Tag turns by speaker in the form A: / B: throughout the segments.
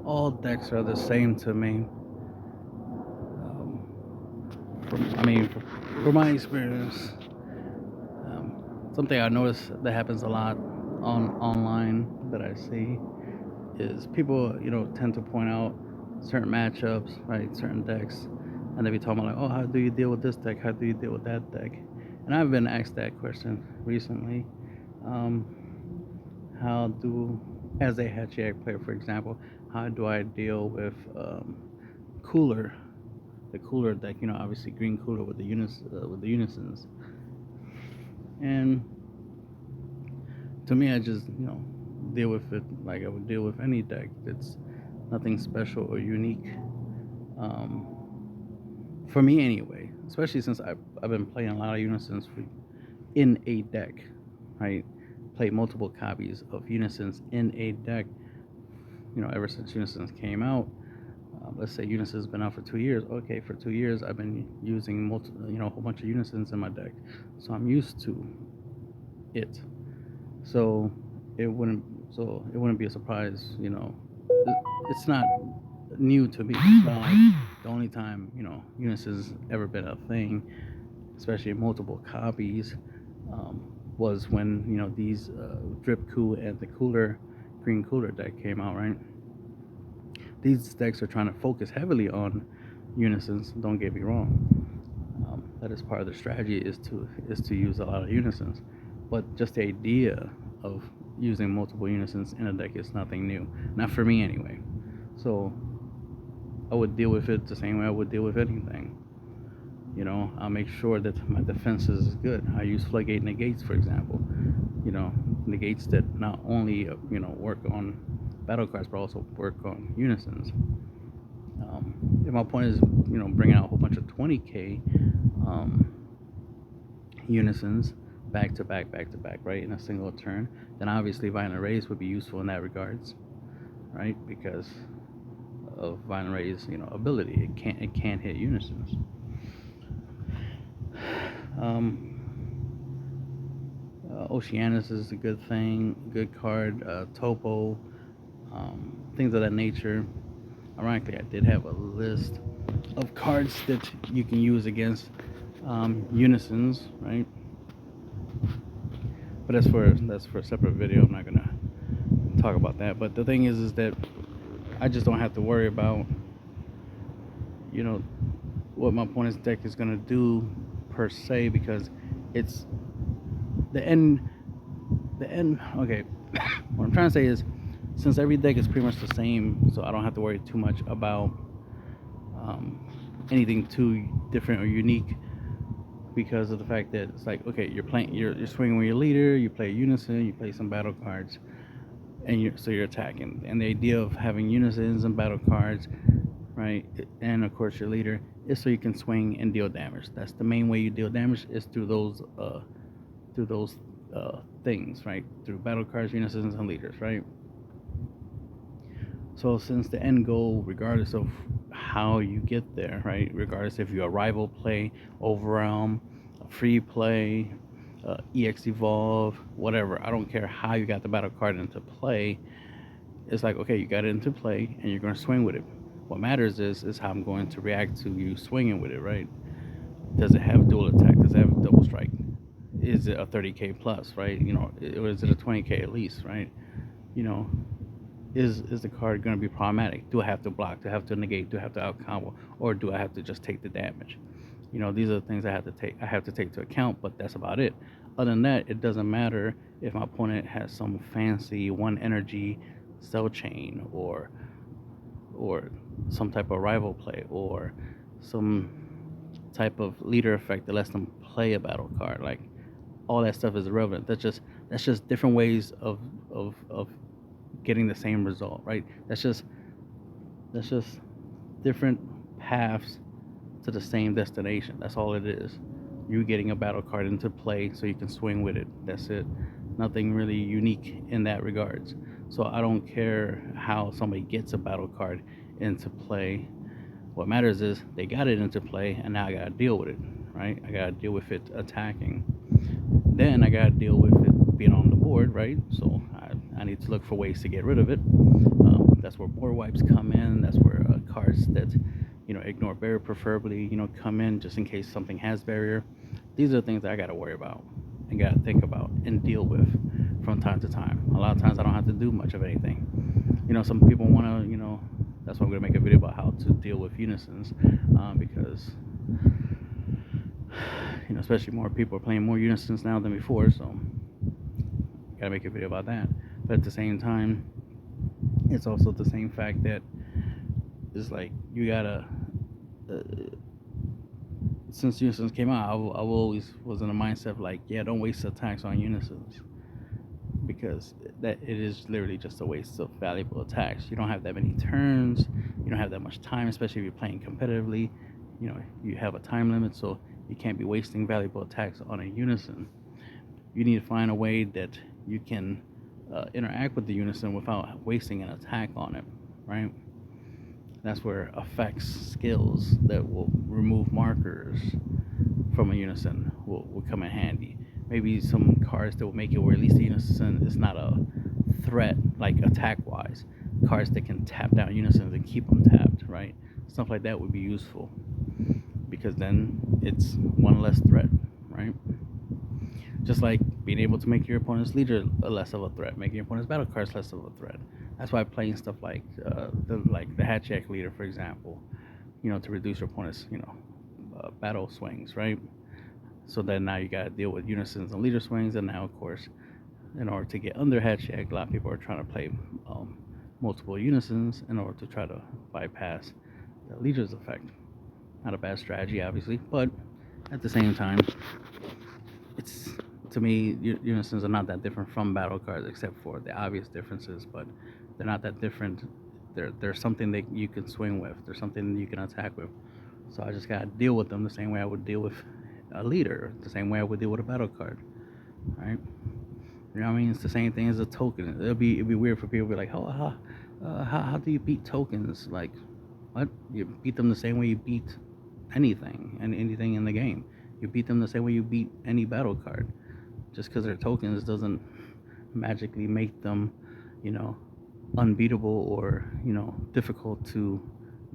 A: all decks are the same to me. From my experience, something I notice that happens a lot online that I see is people, tend to point out certain matchups, right, certain decks, and they be talking about like, oh, how do you deal with this deck? How do you deal with that deck? And I've been asked that question recently. Um, how do, as a Hatchiac player, for example, how do I deal with cooler, the cooler deck? Obviously green cooler with the unisons, and to me, I just deal with it like I would deal with any deck. It's nothing special or unique, um, for me anyway. Especially since I've been playing a lot of unisons in a deck, right? Played multiple copies of unisons in a deck. Ever since unisons came out. Let's say unison's been out for 2 years. Okay, for 2 years I've been using a whole bunch of unisons in my deck, so I'm used to it. So it wouldn't it wouldn't be a surprise. It's not new to me. It's not like the only time unison's ever been a thing, especially multiple copies, was when these drip cool and the cooler green cooler deck came out, right? These decks are trying to focus heavily on unisons. Don't get me wrong. That is part of the strategy is to use a lot of unisons, but just the idea of using multiple unisons in a deck is nothing new. Not for me anyway. So I would deal with it the same way I would deal with anything. I'll make sure that my defense is good. I use floodgate negates, for example. Negates that not only work on battle cards but also work on unisons. If my point is bringing out a whole bunch of 20k unisons back to back, right, in a single turn, then obviously Violent Rays would be useful in that regards, right? Because of Violent Rays, ability, it can't hit unisons. Oceanus is a good thing, good card. Topo, things of that nature. Ironically, I did have a list of cards that you can use against unisons, right? But that's for a separate video. I'm not gonna talk about that. But the thing is that I just don't have to worry about what my opponent's deck is gonna do per se, because it's the end. Okay, what I'm trying to say is, since every deck is pretty much the same, so I don't have to worry too much about anything too different or unique, because of the fact that it's like, okay, you're swinging with your leader, you play unison, you play some battle cards, and you're attacking. And the idea of having unisons and battle cards, right, and of course your leader, is so you can swing and deal damage. That's the main way you deal damage, is through those things, right? Through battle cards, unisons, and leaders, right? So since the end goal, regardless of how you get there, right, regardless if you're a rival play, overwhelm, a free play, EX evolve, whatever, I don't care how you got the battle card into play. It's like, okay, you got it into play and you're going to swing with it. What matters is how I'm going to react to you swinging with it, right? Does it have dual attack? Does it have double strike? Is it a 30k plus, right? Or is it a 20k at least, right? Is the card going to be problematic? Do I have to block? Do I have to negate? Do I have to out combo? Or do I have to just take the damage? These are the things I have to take into account, but that's about it. Other than that, it doesn't matter if my opponent has some fancy one energy cell chain, or some type of rival play, or some type of leader effect that lets them play a battle card. Like, all that stuff is irrelevant. That's just different ways of getting the same result, right? That's just different paths to the same destination. That's all it is. You getting a battle card into play so you can swing with it. That's it. Nothing really unique in that regards. So I don't care how somebody gets a battle card into play. What matters is they got it into play, and now I gotta deal with it, right? I gotta deal with it attacking. Then I gotta deal with it being on the board, right? So I need to look for ways to get rid of it. That's where board wipes come in. That's where cards that, ignore barrier preferably, come in just in case something has barrier. These are the things that I got to worry about and got to think about and deal with from time to time. A lot of times I don't have to do much of anything. Some people want to, that's why I'm going to make a video about how to deal with unisons, because, especially more people are playing more unisons now than before, so got to make a video about that. But at the same time, it's also the same fact that it's like you gotta, since unisons came out, I always was in a mindset of like, yeah, don't waste attacks on unisons, because that it is literally just a waste of valuable attacks. You don't have that many turns, you don't have that much time, especially if you're playing competitively. You have a time limit, so you can't be wasting valuable attacks on a unison. You need to find a way that you can interact with the unison without wasting an attack on it, right? That's where effects, skills that will remove markers from a unison will come in handy. Maybe some cards that will make it where at least the unison is not a threat, like attack-wise. Cards that can tap down unisons and keep them tapped, right? Stuff like that would be useful, because then it's one less threat, right? Just like being able to make your opponent's leader less of a threat, making your opponent's battle cards less of a threat. That's why playing stuff like the hat check leader, for example, to reduce your opponent's battle swings, right? So then now you got to deal with unisons and leader swings, and now of course, in order to get under hat check, a lot of people are trying to play multiple unisons in order to try to bypass the leader's effect. Not a bad strategy, obviously, but at the same time, it's, to me, unisons are not that different from battle cards, except for the obvious differences, but they're not that different. There's something that you can swing with. There's something you can attack with. So I just gotta deal with them the same way I would deal with a leader, the same way I would deal with a battle card, right? You know what I mean? It's the same thing as a token. It'd be weird for people to be like, oh, how do you beat tokens? Like, what? You beat them the same way you beat anything in the game. You beat them the same way you beat any battle card. Just because they're tokens doesn't magically make them, unbeatable or, difficult to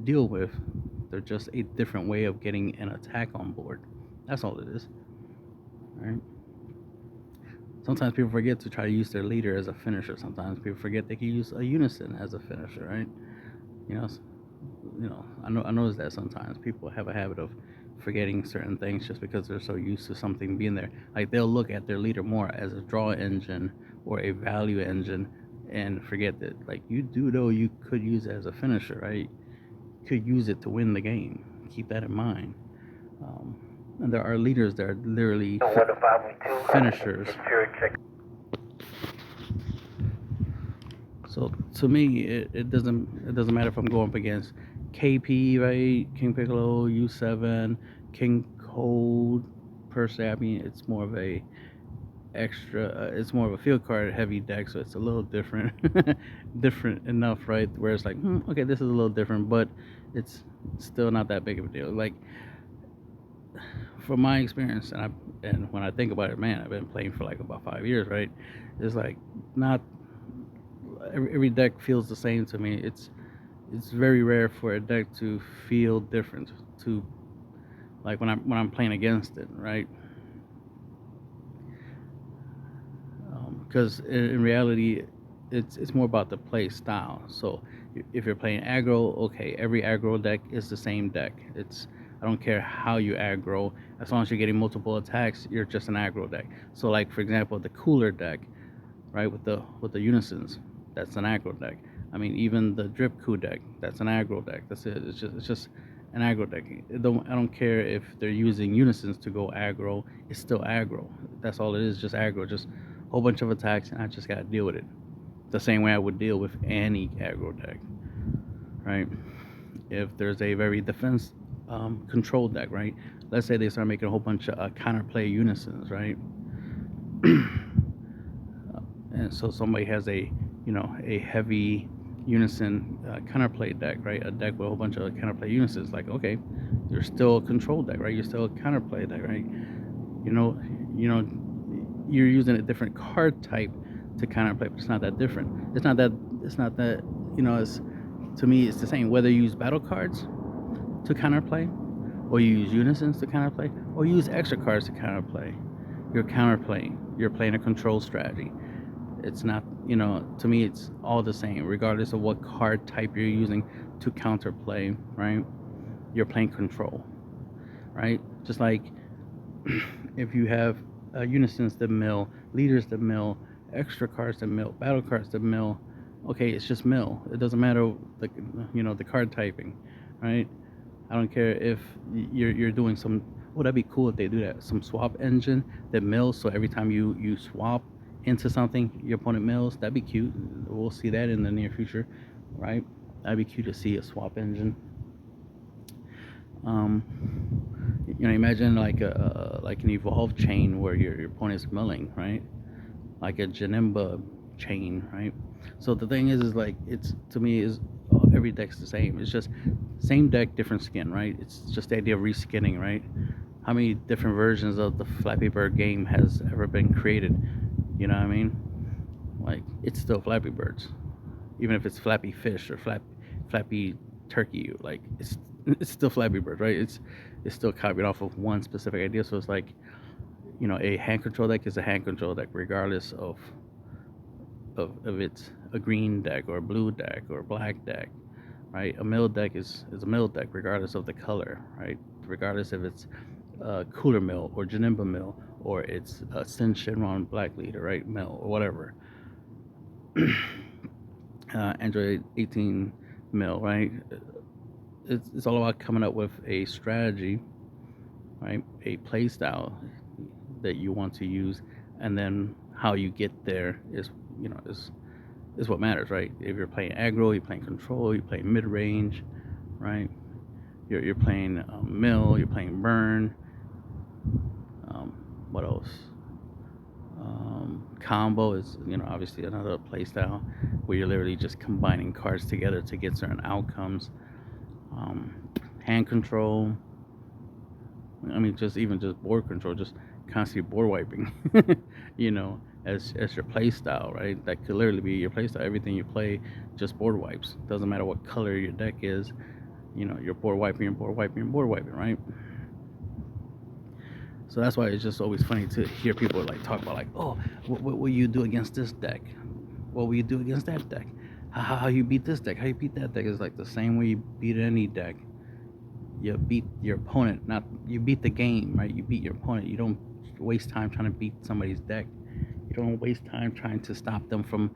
A: deal with. They're just a different way of getting an attack on board. That's all it is, right? Sometimes people forget to try to use their leader as a finisher. Sometimes people forget they can use a unison as a finisher, right? I notice that sometimes people have a habit of forgetting certain things just because they're so used to something being there. Like, they'll look at their leader more as a draw engine or a value engine and forget that, like, you could use it as a finisher, right? You could use it to win the game. Keep that in mind. And there are leaders that are literally finishers. So to me, it doesn't matter if I'm going up against KP, right? King Piccolo, U7, King Cold, per se. I mean, it's more of a it's more of a field card heavy deck, so it's a little different, different enough, right? Where it's like, okay, this is a little different, but it's still not that big of a deal. Like, from my experience, and when I think about it, man, I've been playing for like about 5 years, right? It's like, not every deck feels the same to me. It's very rare for a deck to feel different to, like, when I'm playing against it, right? Because in reality, it's more about the play style. So if you're playing aggro, okay, every aggro deck is the same deck. I don't care how you aggro, as long as you're getting multiple attacks, you're just an aggro deck. So, like, for example, the cooler deck, right, with the unisons, that's an aggro deck. I mean, even the drip coup deck, that's an aggro deck. That's it. It's just an aggro deck. I don't care if they're using unisons to go aggro. It's still aggro. That's all it is, just aggro. Just a whole bunch of attacks, and I just gotta deal with it the same way I would deal with any aggro deck, right? If there's a very defense control deck, right? Let's say they start making a whole bunch of counterplay unisons, right? And so somebody has a heavy unison counterplay deck, right? A deck with a whole bunch of counterplay unisons. Like, okay, you're still a control deck, right? You're still a counterplay deck, right? You're using a different card type to counterplay, but it's not that different. It's not that it's, to me, it's the same whether you use battle cards to counterplay, or you use unisons to counterplay, or you use extra cards to counterplay. You're counterplaying. You're playing a control strategy. It's not, to me, it's all the same, regardless of what card type you're using to counterplay, right? You're playing control, right? Just like if you have unisons that mill, leaders that mill, extra cards that mill, battle cards that mill, okay, it's just mill. It doesn't matter the card typing, right? I don't care if you're doing some. Oh, that'd be cool if they do that. Some swap engine that mills, so every time you swap into something, your opponent mills. That'd be cute. We'll see that in the near future, right? That'd be cute to see a swap engine. Imagine like an evolved chain where your opponent is milling, right? Like a Janemba chain, right? So the thing is like, it's, to me, is every deck's the same. It's just same deck, different skin, right? It's just the idea of reskinning, right? How many different versions of the Flappy Bird game has ever been created? You know what I mean? Like, it's still Flappy Birds, even if it's Flappy Fish or Flappy Turkey. Like, it's still Flappy Bird, right? It's still copied off of one specific idea. So it's like, a hand control deck is a hand control deck, regardless of it's a green deck or a blue deck or a black deck, right? A mill deck is a mill deck, regardless of the color, right? Regardless if it's Cooler Mill or Janemba Mill, or it's Sin Shenron Black Leader, right? Mill or whatever. Android 18 Mill, right? It's all about coming up with a strategy, right? A play style that you want to use, and then how you get there is what matters, right? If you're playing aggro, you're playing control, you're playing mid range, right? You're playing mill, you're playing burn. What else? Combo is obviously another play style where you're literally just combining cards together to get certain outcomes. Hand control. I mean, just board control, just constantly board wiping. As your play style, right? That could literally be your play style. Everything you play, just board wipes. Doesn't matter what color your deck is. You're board wiping, right? So that's why it's just always funny to hear people like talk about like, oh, what will you do against this deck? What will you do against that deck? How you beat this deck? How you beat that deck? Is like the same way you beat any deck. You beat your opponent, not you beat the game, right? You beat your opponent. You don't waste time trying to beat somebody's deck. You don't waste time trying to stop them from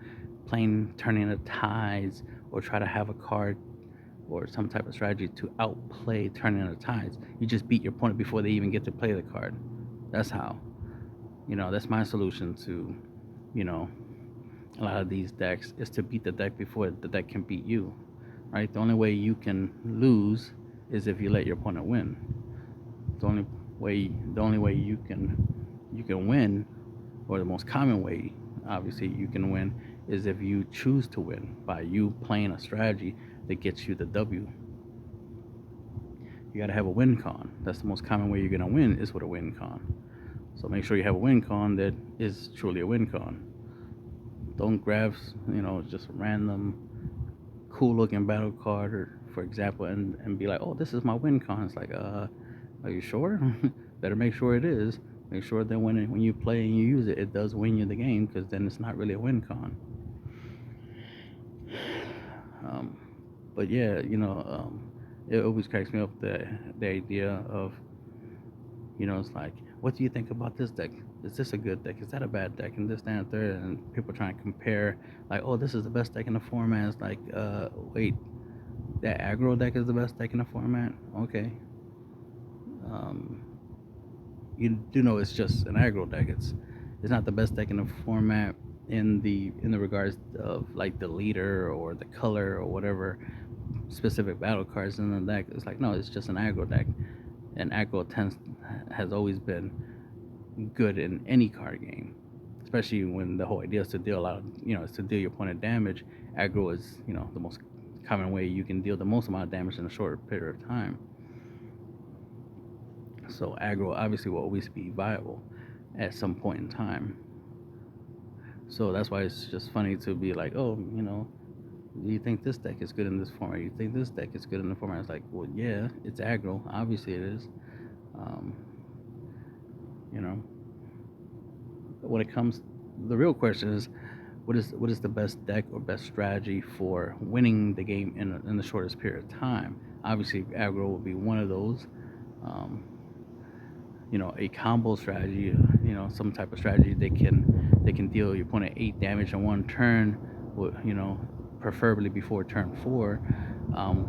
A: turning the tides, or try to have a card or some type of strategy to outplay turning the tides. You just beat your opponent before they even get to play the card. That's how. That's my solution to, a lot of these decks, is to beat the deck before the deck can beat you, right? The only way you can lose is if you let your opponent win. The only way you can win, or the most common way, obviously, you can win, is if you choose to win by you playing a strategy that gets you the W. You got to have a win con. That's the most common way you're going to win, is with a win con. So make sure you have a win con that is truly a win con. Don't grab, just a random cool looking battle card, or for example, and be like, oh, this is my win con. It's like, are you sure? Better make sure it is. Make sure that when you play and you use it, it does win you the game, because then it's not really a win con. But yeah, it always cracks me up, the idea of, it's like, what do you think about this deck? Is this a good deck? Is that a bad deck? And this, that, and third, and people trying to compare, like, oh, this is the best deck in the format. It's like, wait, that aggro deck is the best deck in the format? Okay. You do know it's just an aggro deck. It's not the best deck in the format in the regards of like the leader or the color or whatever specific battle cards in the deck. It's like, no, it's just an aggro deck, and aggro has always been good in any card game, especially when the whole idea is to deal a lot of, is to deal your opponent damage. Aggro is, the most common way you can deal the most amount of damage in a short period of time. So aggro obviously will always be viable at some point in time. So that's why it's just funny to be like, oh, do you think this deck is good in this format? You think this deck is good in the format? It's like, well, yeah, it's aggro. Obviously, it is. Um, you know, when it comes, the real question is, what is the best deck or best strategy for winning the game in the shortest period of time? Obviously, aggro would be one of those. Um, a combo strategy, some type of strategy they can deal your opponent 8 damage in one turn, preferably before turn 4,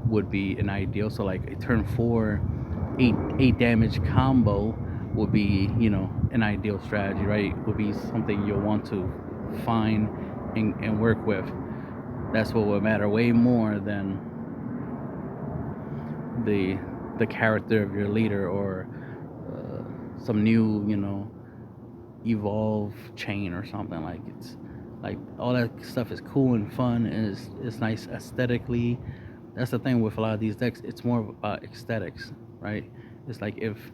A: would be an ideal. So like a turn 4, 8 damage combo would be, an ideal strategy, right? Would be something you'll want to find and work with. That's what would matter way more than the character of your leader, or some new, evolve chain or something. Like, it's like all that stuff is cool and fun, and it's nice aesthetically. That's the thing with a lot of these decks. It's more about aesthetics, right? It's like if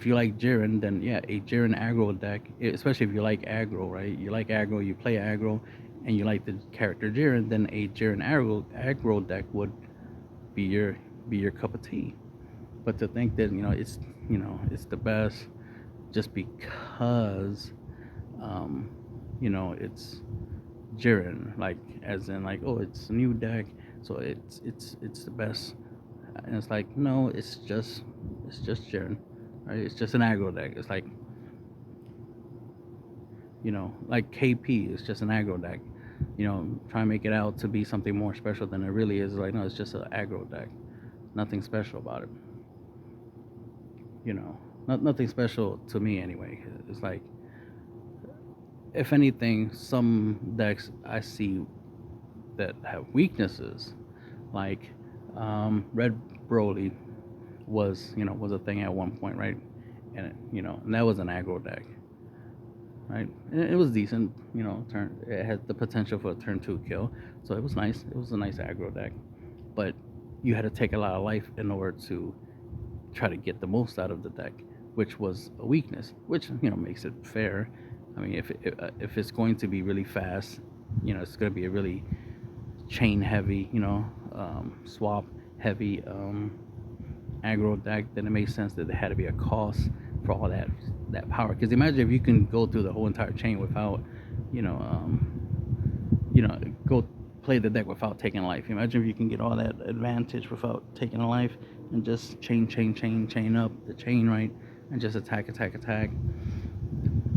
A: you like Jiren, then yeah, a Jiren aggro deck, especially if you like aggro, right? You like aggro, you play aggro, and you like the character Jiren, then a Jiren aggro deck would be your cup of tea. But to think that it's the best just because it's Jiren, like, as in, like, oh, it's a new deck, so it's the best. And it's like, no, it's just Jiren, right? It's just an aggro deck. It's like KP is just an aggro deck. Try and make it out to be something more special than it really is. Like, no, it's just an aggro deck. Nothing special about it. Nothing special to me anyway. It's like, if anything, some decks I see that have weaknesses, like Red Broly was a thing at one point, right? And that was an aggro deck, right? And it was decent, turn. It had the potential for a turn 2 kill, so it was nice. It was a nice aggro deck, but you had to take a lot of life in order to try to get the most out of the deck, which was a weakness, which makes it fair. I mean, if it's going to be really fast, it's going to be a really chain heavy, swap heavy aggro deck, then it makes sense that there had to be a cost for all that power. Because imagine if you can go through the whole entire chain without, you know, go play the deck without taking a life. Imagine if you can get all that advantage without taking a life, and just chain up the chain, right, and just attack,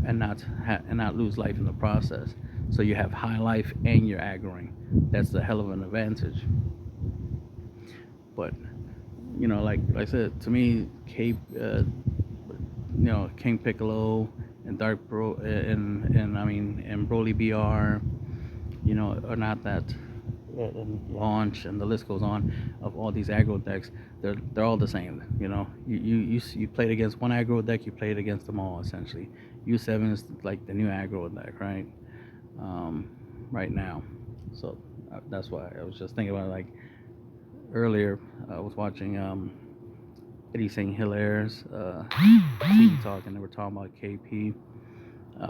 A: and not lose life in the process. So you have high life and you're aggroing. That's a hell of an advantage. But like I said, to me, King Piccolo and Dark Bro and Broly BR, are not that. And launch, and the list goes on, of all these aggro decks. They're all the same. You played against one aggro deck, you played against them all essentially. U7 is like the new aggro deck, right? Right now. So that's why I was just thinking about it. Like, earlier, I was watching Eddie St. Hilaire's TV talk, and they were talking about KP.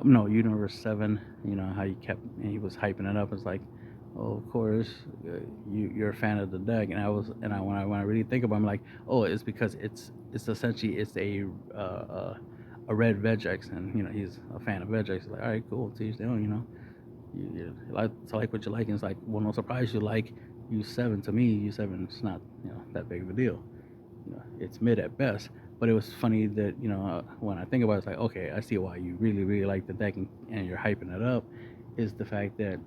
A: No, Universe 7. How he was hyping it up. It's like, oh, of course, you're a fan of the deck, and when I really think about it, I'm like, oh, it's because it's essentially a red Vegex, and he's a fan of Vegex. It's like, all right, cool, to each their own. You like what you like, and it's like, well, no surprise you like U7. To me, U7 is not that big of a deal. It's mid at best. But it was funny that when I think about it, it's like, okay, I see why you really, really like the deck, and you're hyping it up. Is the fact that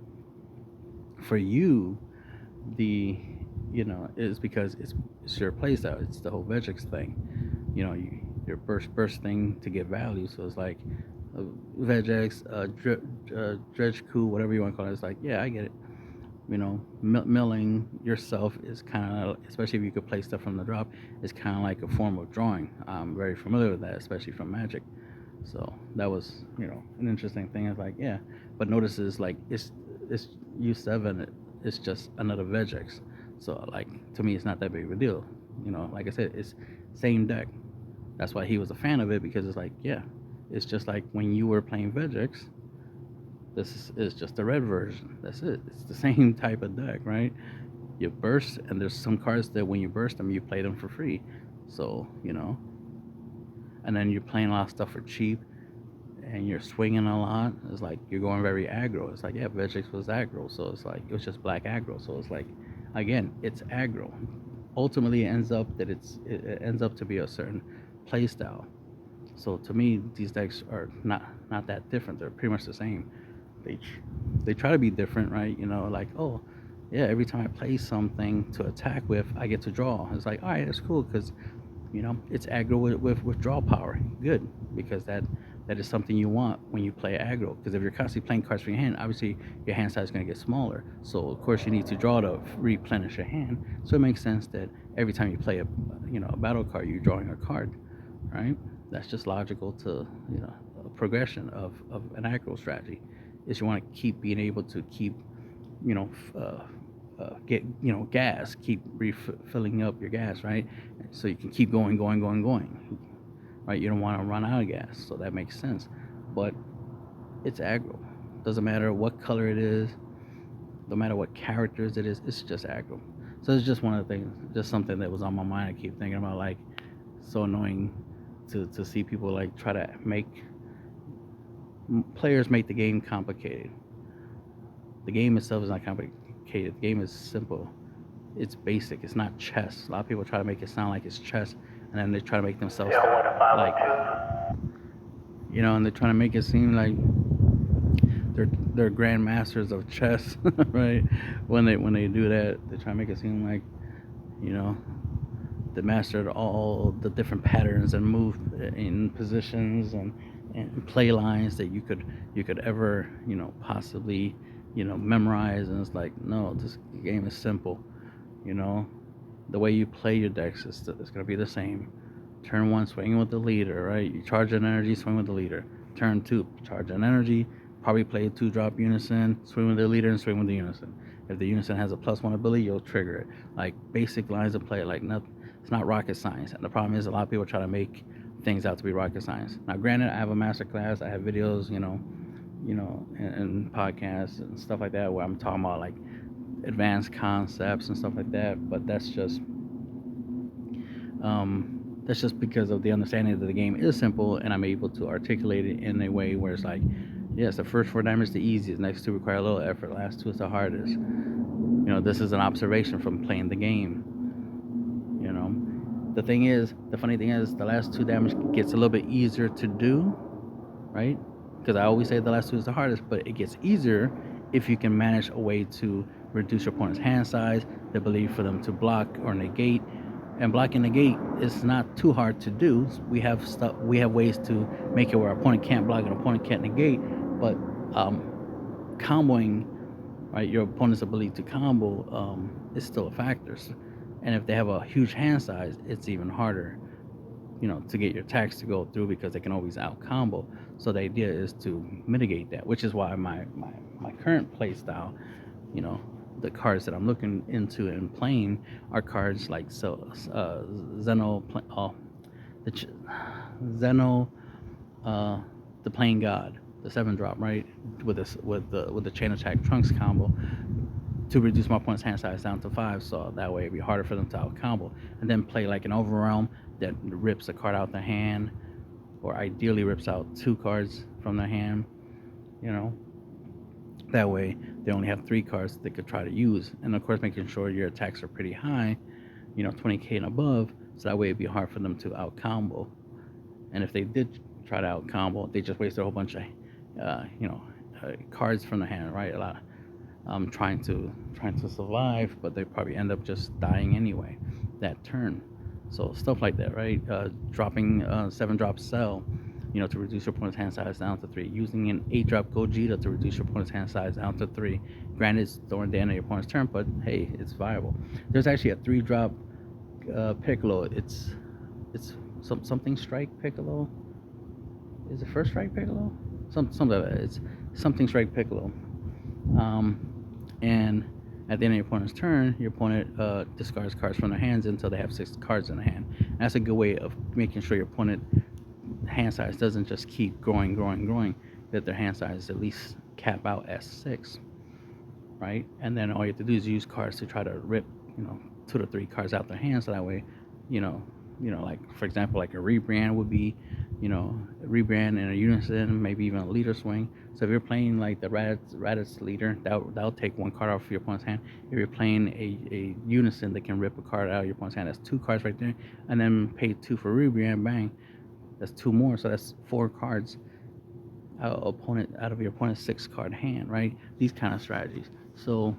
A: for you, is because it's your playstyle. It's the whole Vegex thing. Your burst thing to get value. So it's like Vegex, Dredge Coup, whatever you want to call it. It's like, yeah, I get it. Milling yourself is kind of, especially if you could play stuff from the drop, is kind of like a form of drawing. I'm very familiar with that, especially from Magic. So that was, an interesting thing. It's like, yeah, but notice is like, it's U7. It's just another Vegex. So, like, to me, it's not that big of a deal. Like I said, it's same deck. That's why he was a fan of it, because it's like, yeah, it's just like when you were playing Vegex, is just the red version. That's it. It's the same type of deck, right? You burst, and there's some cards that when you burst them, you play them for free. So, and then you're playing a lot of stuff for cheap, and you're swinging a lot. It's like you're going very aggro. It's like, yeah, Vegix was aggro, so it's like it was just black aggro. So it's like, again, it's aggro. Ultimately, it ends up to be a certain play style. So to me, these decks are not that different. They're pretty much the same. They they try to be different, right? Like, oh, yeah, every time I play something to attack with, I get to draw. It's like, all right, that's cool because it's aggro with draw power. Good, because that is something you want when you play aggro. Because if you're constantly playing cards from your hand, obviously your hand size is going to get smaller. So of course you need to draw to replenish your hand. So it makes sense that every time you play a battle card, you're drawing a card, right? That's just logical to a progression of an aggro strategy. Is you want to keep being able to keep get gas, keep refilling up your gas, right? So you can keep going, right? You don't want to run out of gas, so that makes sense. But it's aggro. Doesn't matter what color it is, no matter what characters it is, it's just aggro. So it's just one of the things, just something that was on my mind. I keep thinking about, like, so annoying to see people like try to make players make the game complicated. The game itself is not complicated. The game is simple. It's basic. It's not chess. A lot of people try to make it sound like it's chess, and then they try to make themselves like, and they're trying to make it seem like they're grandmasters of chess, right? When they do that, they try to make it seem like, they mastered all the different patterns and move in positions and play lines that you could ever possibly memorize. And it's like, no, this game is simple. The way you play your decks is going to be the same. Turn 1, swing with the leader, right? You charge an energy, swing with the leader. Turn 2, charge an energy, probably play a 2-drop unison, swing with the leader, and swing with the unison. If the unison has a +1 ability, you'll trigger it. Like basic lines of play, like nothing. It's not rocket science. And the problem is a lot of people try to make things out to be rocket science. Now, granted, I have a master class, I have videos, and podcasts and stuff like that where I'm talking about like advanced concepts and stuff like that. But that's just because of the understanding that the game is simple, and I'm able to articulate it in a way where it's like, yes, the first 4 damage is the easiest, next 2 require a little effort, last 2 is the hardest. This is an observation from playing the game. The funny thing is, the last 2 damage gets a little bit easier to do, right? Because I always say the last 2 is the hardest, but it gets easier if you can manage a way to reduce your opponent's hand size, the ability for them to block or negate. And block and negate is not too hard to do. We have ways to make it where our opponent can't block and opponent can't negate, but comboing, right, your opponent's ability to combo is still a factor. And if they have a huge hand size, it's even harder, to get your attacks to go through because they can always out combo. So the idea is to mitigate that, which is why my current play style, the cards that I'm looking into and playing are cards like Zeno, the Playing God, the 7-drop, right, with the chain attack trunks combo, to reduce my opponent's hand size down to 5, so that way it'd be harder for them to out combo. And then play like an Overwhelm that rips a card out their hand, or ideally rips out 2 cards from their hand. That way they only have 3 cards they could try to use, and of course making sure your attacks are pretty high, 20k and above, so that way it'd be hard for them to out combo. And if they did try to out combo, they just wasted a whole bunch of cards from the hand, right? A lot trying to survive, but they probably end up just dying anyway that turn. So stuff like that, right? Dropping 7-drop Cell, to reduce your opponent's hand size down to 3. Using an 8-drop Gogeta to reduce your opponent's hand size down to 3. Granted, it's during the end of your opponent's turn, but hey, it's viable. There's actually a 3-drop Piccolo. It's something Strike Piccolo. Is it First Strike Piccolo? Something like that. It's something Strike Piccolo. And at the end of your opponent's turn, your opponent discards cards from their hands until they have 6 cards in the hand. And that's a good way of making sure your opponent hand size doesn't just keep growing, that their hand size is at least cap out at 6, right? And then all you have to do is use cards to try to rip, 2 to 3 cards out their hands. So that way, you know, like for example, like a rebrand would be, a rebrand and a unison, maybe even a leader swing. So if you're playing like the Raditz leader, that'll take 1 card off your opponent's hand. If you're playing a unison that can rip a card out of your opponent's hand, that's 2 cards right there. And then pay 2 for rebrand, bang, that's 2 more. So that's 4 cards out of your opponent's 6-card hand, right? These kind of strategies. So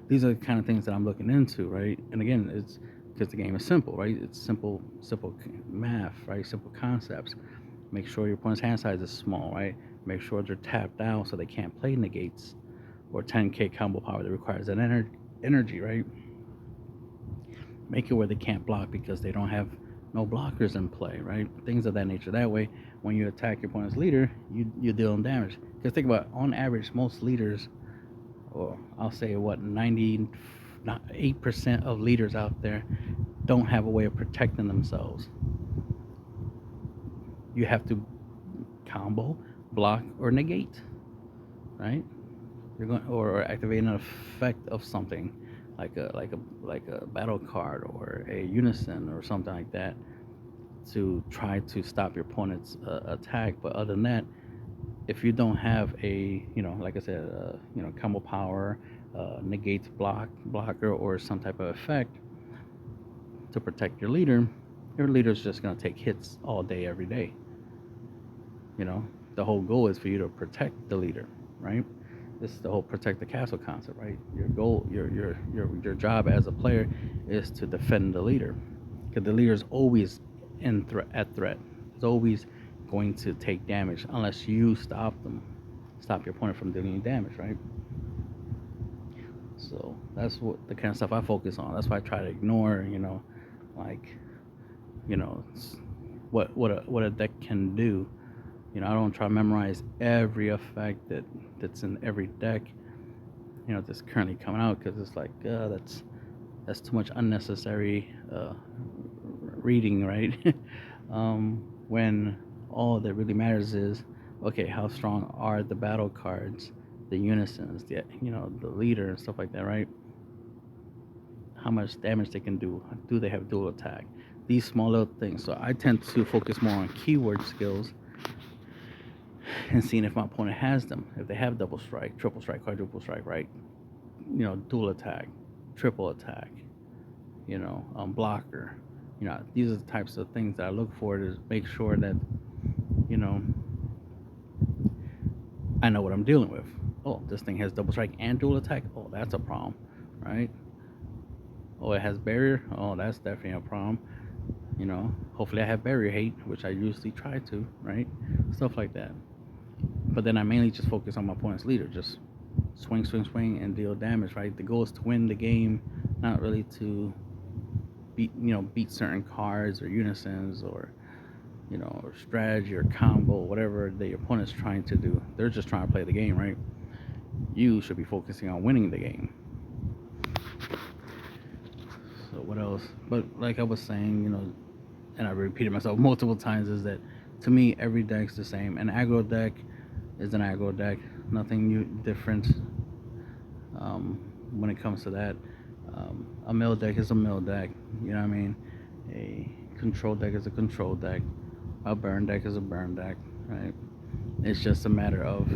A: these are the kind of things that I'm looking into, right? And again, it's because the game is simple, right? It's simple math, right? Simple concepts. Make sure your opponent's hand size is small, right? Make sure they're tapped out so they can't play negates or 10k combo power that requires that energy, right? Make it where they can't block because they don't have no blockers in play, right? Things of that nature. That way, when you attack your opponent's leader, you deal them damage. Because think about it, on average, most leaders, or I'll say 98% of leaders out there don't have a way of protecting themselves. You have to combo, block, or negate, right? You're going or activate an effect of something, like a battle card or a unison or something like that, to try to stop your opponent's attack. But other than that, if you don't have a, like I said, combo power, negate blocker, or some type of effect to protect your leader's just going to take hits all day, every day. The whole goal is for you to protect the leader, right? This is the whole protect the castle concept, right? Your goal, your job as a player is to defend the leader, because the leader is always at threat. It's always going to take damage unless you stop your opponent from dealing damage, right? So that's what the kind of stuff I focus on. That's why I try to ignore, what a deck can do. I don't try to memorize every effect that's in every deck, that's currently coming out, because it's like that's too much unnecessary reading, right? When all that really matters is, okay, how strong are the battle cards, the unisons, the leader and stuff like that, right? How much damage they can do? Do they have dual attack? These small little things. So I tend to focus more on keyword skills and seeing if my opponent has them. If they have double strike, triple strike, quadruple strike, right? Dual attack, triple attack, blocker. These are the types of things that I look for to make sure that, I know what I'm dealing with. Oh, this thing has double strike and dual attack. Oh, that's a problem, right? Oh, it has barrier. Oh, that's definitely a problem. Hopefully I have barrier hate, which I usually try to, right? Stuff like that. But then I mainly just focus on my opponent's leader. Just swing, and deal damage, right? The goal is to win the game, not really to beat certain cards or unisons or or strategy or combo, whatever the opponent's trying to do. They're just trying to play the game, right? You should be focusing on winning the game. So what else? But like I was saying, and I repeated myself multiple times, is that to me every deck's the same. An aggro deck is an aggro deck. Nothing new, different. When it comes to that, a mill deck is a mill deck. You know what I mean? A control deck is a control deck. A burn deck is a burn deck, right? It's just a matter of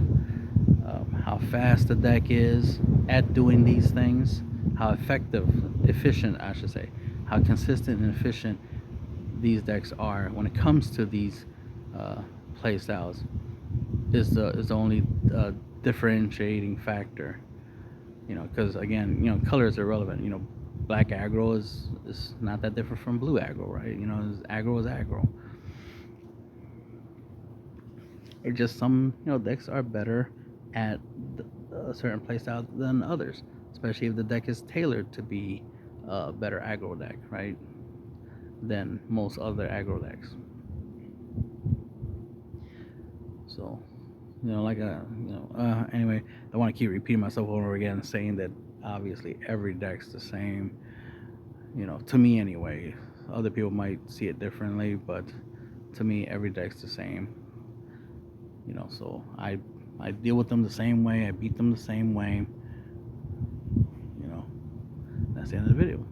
A: how fast the deck is at doing these things, how efficient, I should say, how consistent and efficient these decks are when it comes to these play styles is the only differentiating factor. Because again, color is irrelevant. Black aggro is not that different from blue aggro, right? Aggro is aggro. It's just some decks are better at a certain playstyle than others, especially if the deck is tailored to be a better aggro deck, right, than most other aggro decks. So, anyway, I want to keep repeating myself over again, saying that obviously every deck's the same. To me anyway. Other people might see it differently, but to me every deck's the same. So I I deal with them the same way. I beat them the same way. You know, that's the end of the video.